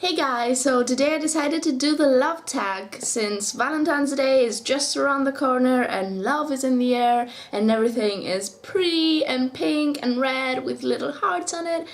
Hey guys, so today I decided to do the love tag since Valentine's Day is just around the corner and love is in the air and everything is pretty and pink and red with little hearts on it,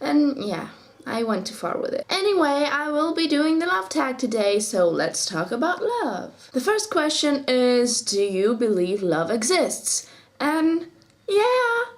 and yeah, I went too far with it. Anyway, I will be doing the love tag today, so let's talk about love. The first question is, do you believe love exists? And yeah,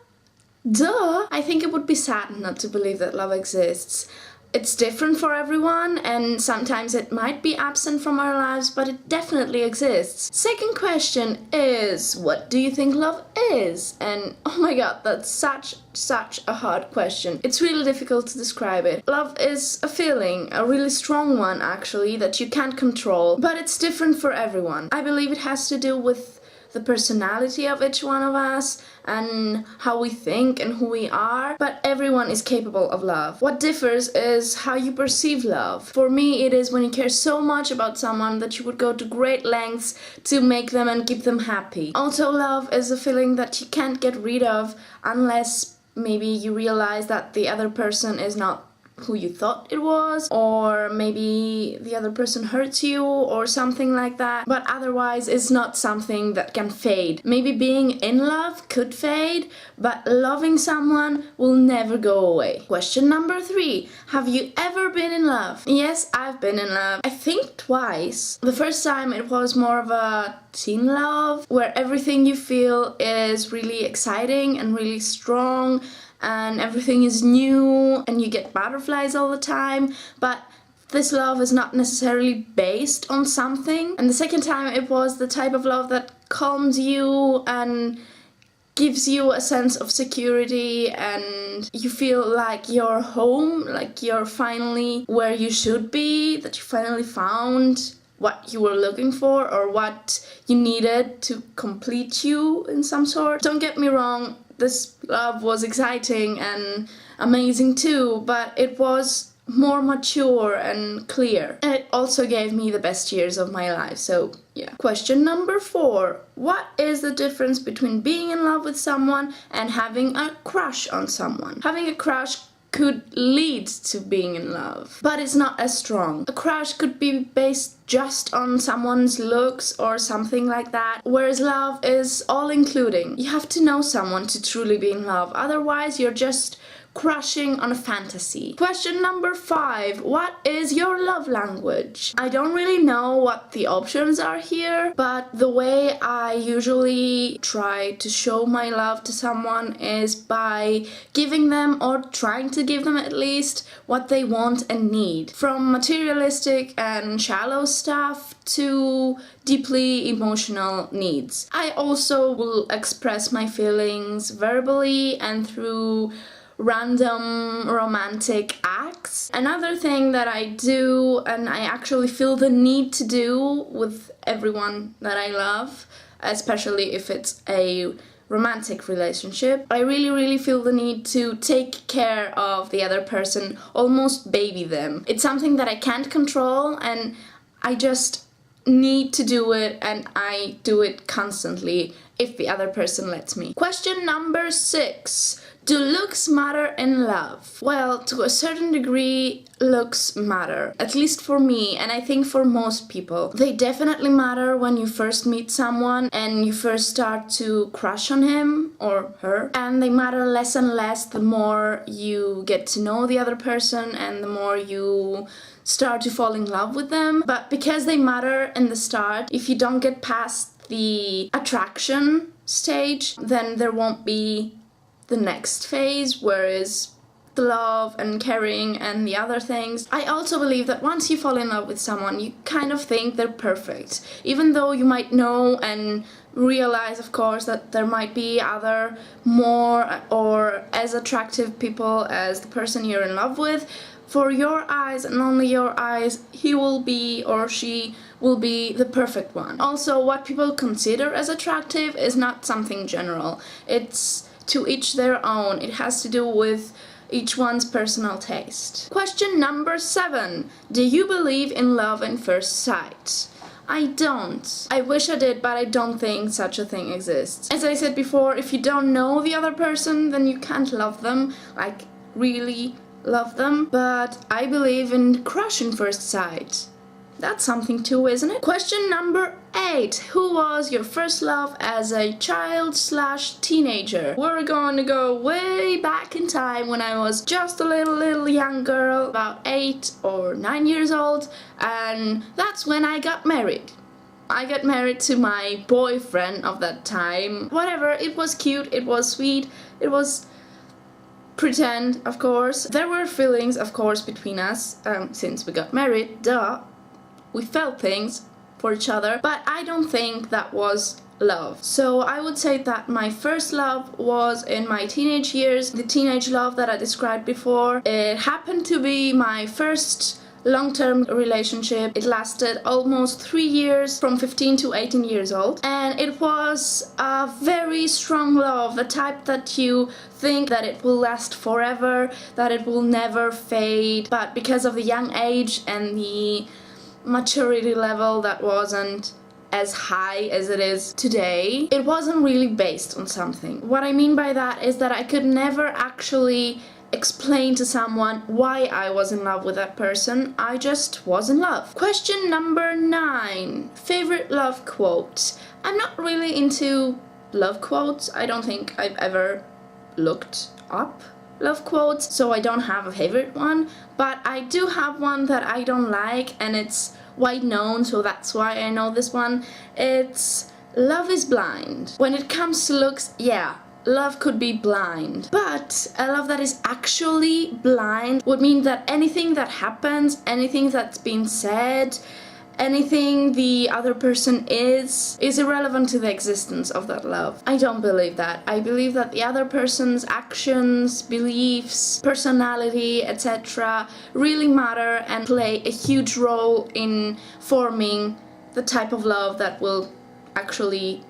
duh! I think it would be sad not to believe that love exists. It's different for everyone, and sometimes it might be absent from our lives, but it definitely exists. Second question is, what do you think love is? And oh my god, that's such a hard question. It's really difficult to describe it. Love is a feeling, a really strong one actually, that you can't control, but it's different for everyone. I believe it has to do with the personality of each one of us and how we think and who we are, but everyone is capable of love. What differs is how you perceive love. For me, it is when you care so much about someone that you would go to great lengths to make them and keep them happy. Also, love is a feeling that you can't get rid of unless maybe you realize that the other person is not who you thought it was, or maybe the other person hurts you or something like that, but otherwise it's not something that can fade. Maybe being in love could fade, but loving someone will never go away. Question number 3. Have you ever been in love? Yes, I've been in love. I think twice. The first time it was more of a teen love, where everything you feel is really exciting and really strong, and everything is new and you get butterflies all the time, but this love is not necessarily based on something. And the second time it was the type of love that calms you and gives you a sense of security and you feel like you're home, like you're finally where you should be, that you finally found what you were looking for or what you needed to complete you in some sort. Don't get me wrong, this love was exciting and amazing too, but it was more mature and clear. And it also gave me the best years of my life, so yeah. Question number 4. What is the difference between being in love with someone and having a crush on someone? Having a crush could lead to being in love, but it's not as strong. A crush could be based just on someone's looks or something like that, whereas love is all-including. You have to know someone to truly be in love, otherwise you're just crushing on a fantasy. Question number 5. What is your love language? I don't really know what the options are here, but the way I usually try to show my love to someone is by giving them, or trying to give them at least, what they want and need. From materialistic and shallow stuff to deeply emotional needs. I also will express my feelings verbally and through random romantic acts. Another thing that I do, and I actually feel the need to do with everyone that I love, especially if it's a romantic relationship, I really feel the need to take care of the other person, almost baby them. It's something that I can't control and I just need to do it, and I do it constantly if the other person lets me. Question number 6. Do looks matter in love? Well, to a certain degree, looks matter. At least for me, and I think for most people. They definitely matter when you first meet someone and you first start to crush on him or her. And they matter less and less the more you get to know the other person and the more you start to fall in love with them. But because they matter in the start, if you don't get past the attraction stage, then there won't be the next phase, whereas the love and caring and the other things. I also believe that once you fall in love with someone, you kind of think they're perfect, even though you might know and realize, of course, that there might be other more or as attractive people as the person you're in love with. For your eyes and only your eyes, he will be or she will be the perfect one. Also, what people consider as attractive is not something general. It's to each their own. It has to do with each one's personal taste. Question number 7. Do you believe in love at first sight? I don't. I wish I did, but I don't think such a thing exists. As I said before, if you don't know the other person, then you can't love them, like really love them, but I believe in crush in first sight. That's something too, isn't it? Question number 8. Who was your first love as a child/teenager? We're going to go way back in time when I was just a little young girl, about 8 or 9 years old, and that's when I got married. I got married to my boyfriend of that time. Whatever, it was cute, it was sweet, it was pretend, of course. There were feelings, of course, between us, since we got married, duh. We felt things for each other, but I don't think that was love. So I would say that my first love was in my teenage years, the teenage love that I described before. It happened to be my first long-term relationship. It lasted almost 3 years, from 15 to 18 years old, and it was a very strong love, the type that you think that it will last forever, that it will never fade, but because of the young age and the maturity level that wasn't as high as it is today, it wasn't really based on something. What I mean by that is that I could never actually explain to someone why I was in love with that person. I just was in love. Question number 9. Favorite love quote. I'm not really into love quotes. I don't think I've ever looked up love quotes, so I don't have a favorite one, but I do have one that I don't like, and it's wide known, so that's why I know this one. It's love is blind. When it comes to looks, yeah, love could be blind, but a love that is actually blind would mean that anything that happens, anything that's been said, anything the other person is irrelevant to the existence of that love. I don't believe that. I believe that the other person's actions, beliefs, personality, etc. really matter and play a huge role in forming the type of love that will actually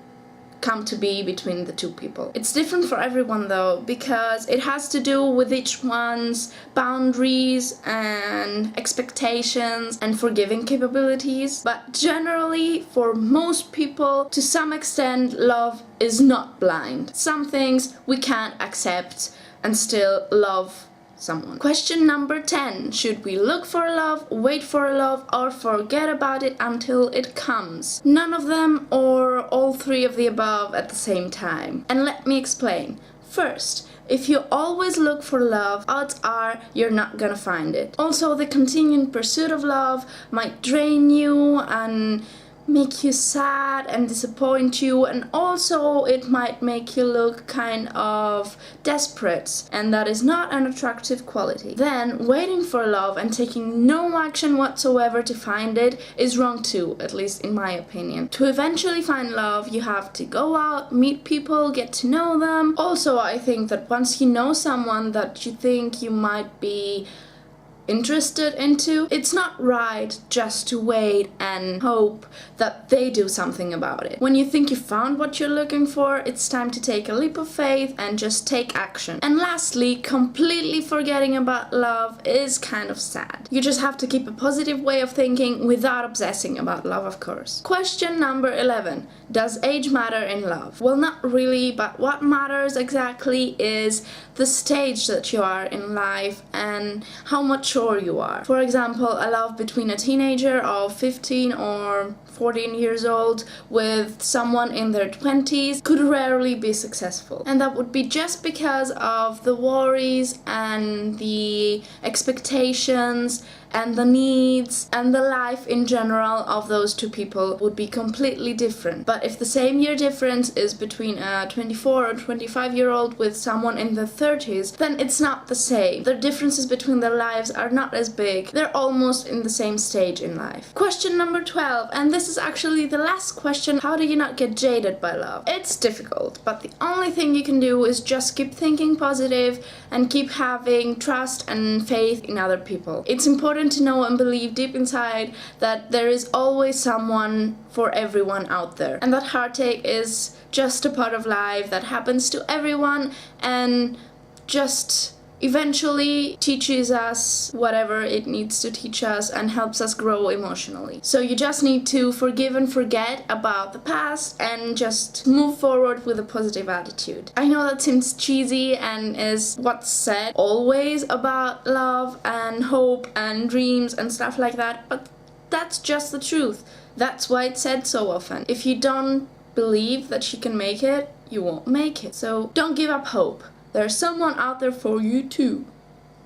come to be between the two people. It's different for everyone though, because it has to do with each one's boundaries and expectations and forgiving capabilities. But generally, for most people, to some extent, love is not blind. Some things we can't accept and still love someone. Question number 10. Should we look for love, wait for love, or forget about it until it comes? None of them, or all 3 of the above at the same time. And let me explain. First, if you always look for love, odds are you're not gonna find it. Also, the continuing pursuit of love might drain you and make you sad and disappoint you, and also it might make you look kind of desperate, and that is not an attractive quality. Then waiting for love and taking no action whatsoever to find it is wrong too, at least in my opinion. To eventually find love, you have to go out, meet people, get to know them. Also, I think that once you know someone that you think you might be interested into, it's not right just to wait and hope that they do something about it. When you think you found what you're looking for, it's time to take a leap of faith and just take action. And lastly, completely forgetting about love is kind of sad. You just have to keep a positive way of thinking without obsessing about love, of course. Question number 11. Does age matter in love? Well, not really, but what matters exactly is the stage that you are in life and how mature you are. For example, a love between a teenager of 15 or 14 years old with someone in their 20s could rarely be successful. And that would be just because of the worries and the expectations and the needs and the life in general of those two people would be completely different. But if the same year difference is between a 24 or 25-year-old with someone in their 30s, then it's not the same. The differences between their lives are not as big. They're almost in the same stage in life. Question number 12, and this is actually the last question. How do you not get jaded by love? It's difficult, but the only thing you can do is just keep thinking positive and keep having trust and faith in other people. It's important to know and believe deep inside that there is always someone for everyone out there, and that heartache is just a part of life that happens to everyone, and just eventually teaches us whatever it needs to teach us and helps us grow emotionally. So you just need to forgive and forget about the past and just move forward with a positive attitude. I know that seems cheesy and is what's said always about love and hope and dreams and stuff like that, but that's just the truth. That's why it's said so often. If you don't believe that she can make it, you won't make it. So don't give up hope. There's someone out there for you too,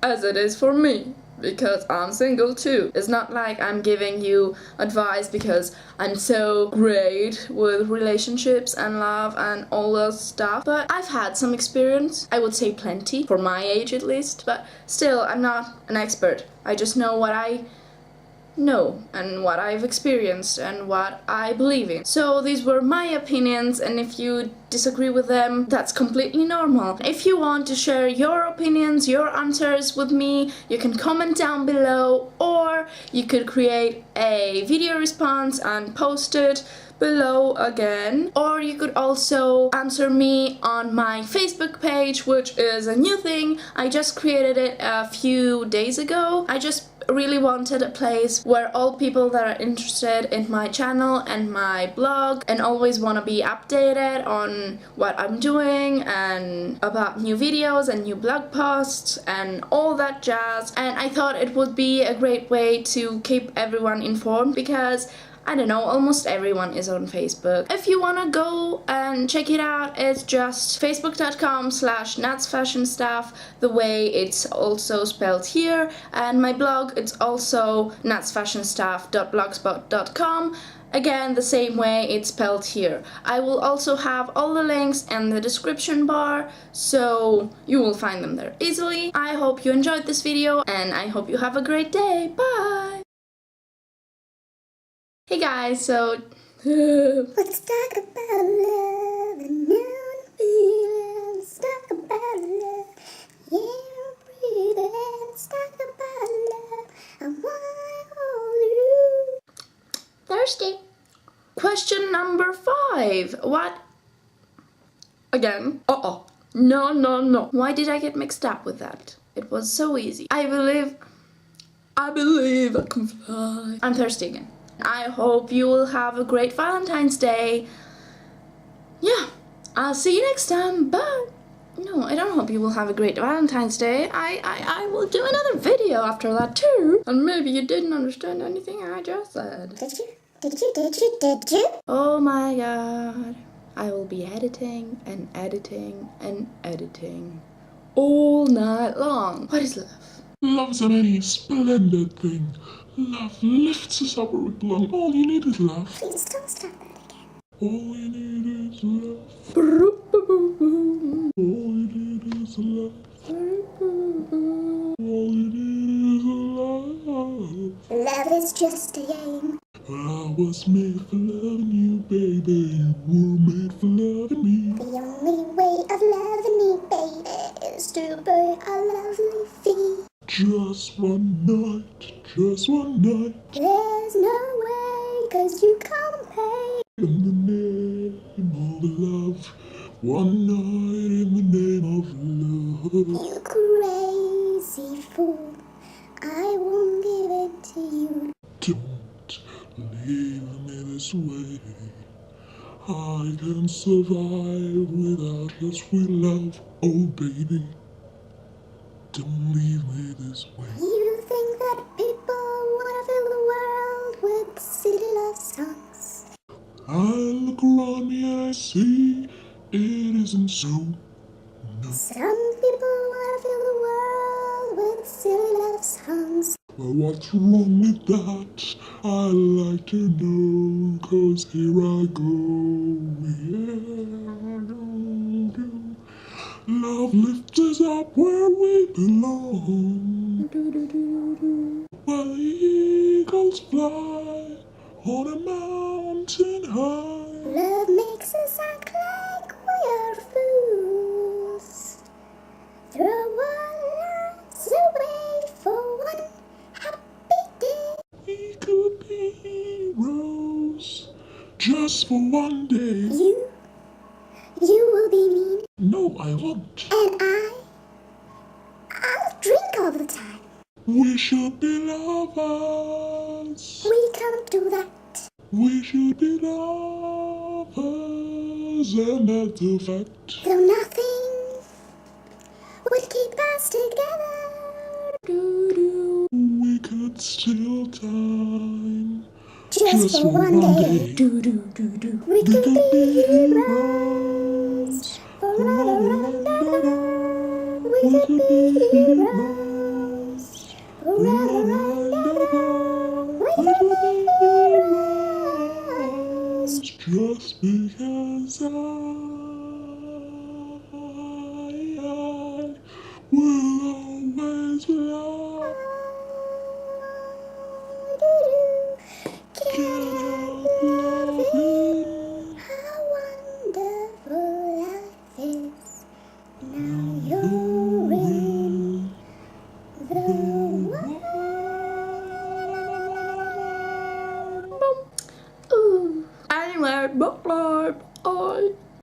as it is for me, because I'm single too. It's not like I'm giving you advice because I'm so great with relationships and love and all that stuff, but I've had some experience. I would say plenty, for my age at least, but still, I'm not an expert. I just know what I know and what I've experienced and what I believe in. So these were my opinions, and if you disagree with them, that's completely normal. If you want to share your opinions, your answers with me, you can comment down below, or you could create a video response and post it below again, or you could also answer me on my Facebook page, which is a new thing. I just created it a few days ago. I just really wanted a place where all people that are interested in my channel and my blog and always want to be updated on what I'm doing and about new videos and new blog posts and all that jazz. And I thought it would be a great way to keep everyone informed, because I don't know, almost everyone is on Facebook. If you wanna go and check it out, it's just facebook.com/nutsfashionstuff, the way it's also spelled here. And my blog, it's also nutsfashionstuff.blogspot.com. Again, the same way it's spelled here. I will also have all the links in the description bar, so you will find them there easily. I hope you enjoyed this video, and I hope you have a great day. Bye! Hey guys, so let's talk about love and new feelings. Let's talk about love. Yeah, breathe in. Let's talk about love. I want all you. thirsty. Question number 5. What? Again? No. Why did I get mixed up with that? It was so easy. I believe I can fly. I'm thirsty again. I hope you will have a great Valentine's Day. Yeah, I'll see you next time. Bye. No, I don't hope you will have a great Valentine's Day. I will do another video after that too. And maybe you didn't understand anything I just said. Did you? Oh my god. I will be editing and editing and editing all night long. What is love? Love's a many splendid thing. Love lifts us up where we belong. All you need is love. Please don't start that again. All you need is love. All you need is love. All you need is love. Love is just a game. I was made for loving you, baby. You were made for loving me. The only way of loving me, baby, is to burn a lovely feet. Just one night. There's no way, 'cause you can't pay. In the name of love. One night in the name of love. You crazy fool, I won't give it to you. Don't leave me this way. I can survive without your sweet love. Oh baby, don't leave me this way. You think that people wanna fill the world with silly love songs? I look around me and I see it isn't so. No. Some people wanna fill the world with silly love songs. But what's wrong with that? I like to know, 'cause here I go. Yeah, love lifts us up where we belong. While the eagles fly on a mountain high. Love makes us act like we are fools. Throw our lives away for one happy day. We could be heroes just for one day. You will be mean, No, I won't. and I We should be lovers. We can't do that. We should be lovers, and that's a fact. Though nothing would keep us together. We could steal time Just for one day. We could be heroes. Forever. We could be heroes. Forever. We could be heroes. Just because I will always love. Can't help loving how wonderful life is. Now you're